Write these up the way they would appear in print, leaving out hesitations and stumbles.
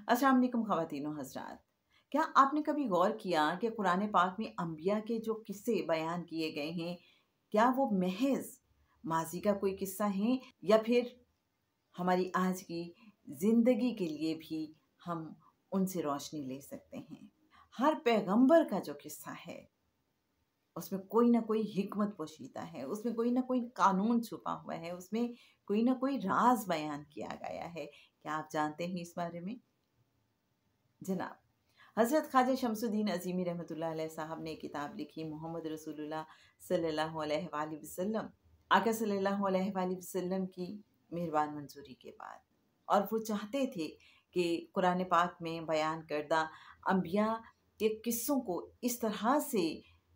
السلام علیکم خواتین و حضرات، کیا آپ نے کبھی غور کیا کہ قرآن پاک میں انبیاء کے جو قصے بیان کیے گئے ہیں، کیا وہ محض ماضی کا کوئی قصہ ہیں یا پھر ہماری آج کی زندگی کے لیے بھی ہم ان سے روشنی لے سکتے ہیں؟ ہر پیغمبر کا جو قصہ ہے اس میں کوئی نہ کوئی حکمت پوشیدہ ہے، اس میں کوئی نہ کوئی قانون چھپا ہوا ہے، اس میں کوئی نہ کوئی راز بیان کیا گیا ہے۔ کیا آپ جانتے ہیں اس بارے میں؟ جناب، حضرت خواجہ شمس الدین عظیمی رحمۃ اللہ علیہ صاحب نے کتاب لکھی محمد رسول اللہ صلی اللہ علیہ وآلہ وسلم، آقا صلی اللہ علیہ وآلہ وسلم کی مہربان منظوری کے بعد، اور وہ چاہتے تھے کہ قرآن پاک میں بیان کردہ انبیاء کے قصوں کو اس طرح سے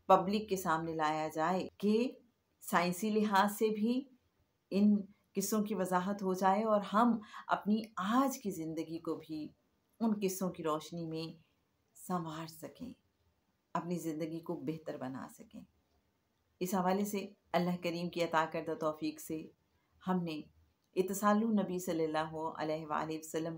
پبلک کے سامنے لایا جائے کہ سائنسی لحاظ سے بھی ان قصوں کی وضاحت ہو جائے اور ہم اپنی آج کی زندگی کو بھی ان قصوں کی روشنی میں سنوار سکیں، اپنی زندگی کو بہتر بنا سکیں۔ اس حوالے سے اللہ کریم کی عطا کردہ توفیق سے ہم نے اتصال نبی صلی اللہ علیہ وآلہ وسلم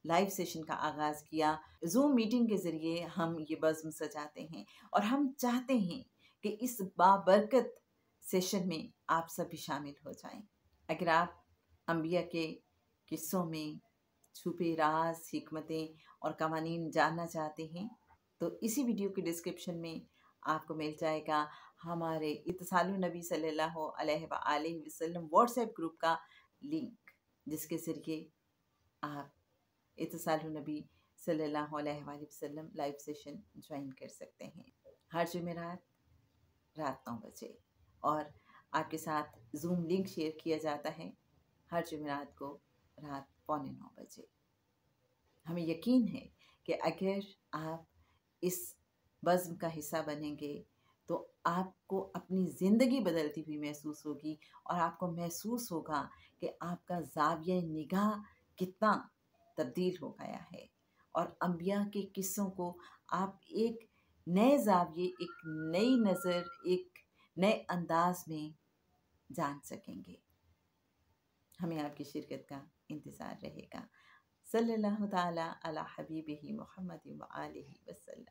لائیو سیشن کا آغاز کیا۔ زوم میٹنگ کے ذریعے ہم یہ بزم سجاتے ہیں اور ہم چاہتے ہیں کہ اس بابرکت سیشن میں آپ سب بھی شامل ہو جائیں۔ اگر آپ انبیاء کے قصوں میں چھپے راز، حکمتیں اور قوانین جاننا چاہتے ہیں تو اسی ویڈیو کے ڈسکرپشن میں آپ کو مل جائے گا ہمارے اتصال نبی صلی اللہ علیہ وآلہ وسلم واٹس ایپ گروپ کا لنک، جس کے ذریعے آپ اتصال نبی صلی اللہ علیہ وآلہ وسلم لائیو سیشن جوائن کر سکتے ہیں ہر جمعرات رات 9 بجے، اور آپ کے ساتھ زوم لنک شیئر کیا جاتا ہے ہر جمعرات کو رات 8:45 بجے۔ ہمیں یقین ہے کہ اگر آپ اس بزم کا حصہ بنیں گے تو آپ کو اپنی زندگی بدلتی ہوئی محسوس ہوگی، اور آپ کو محسوس ہوگا کہ آپ کا زاویہ نگاہ کتنا تبدیل ہو گیا ہے، اور انبیاء کے قصوں کو آپ ایک نئے زاویے، ایک نئی نظر، ایک نئے انداز میں جان سکیں گے۔ ہمیں آپ کی شرکت کا انتظار رہے گا۔ صلی اللہ تعالی علی حبیبہ محمد وآلہ وسلم۔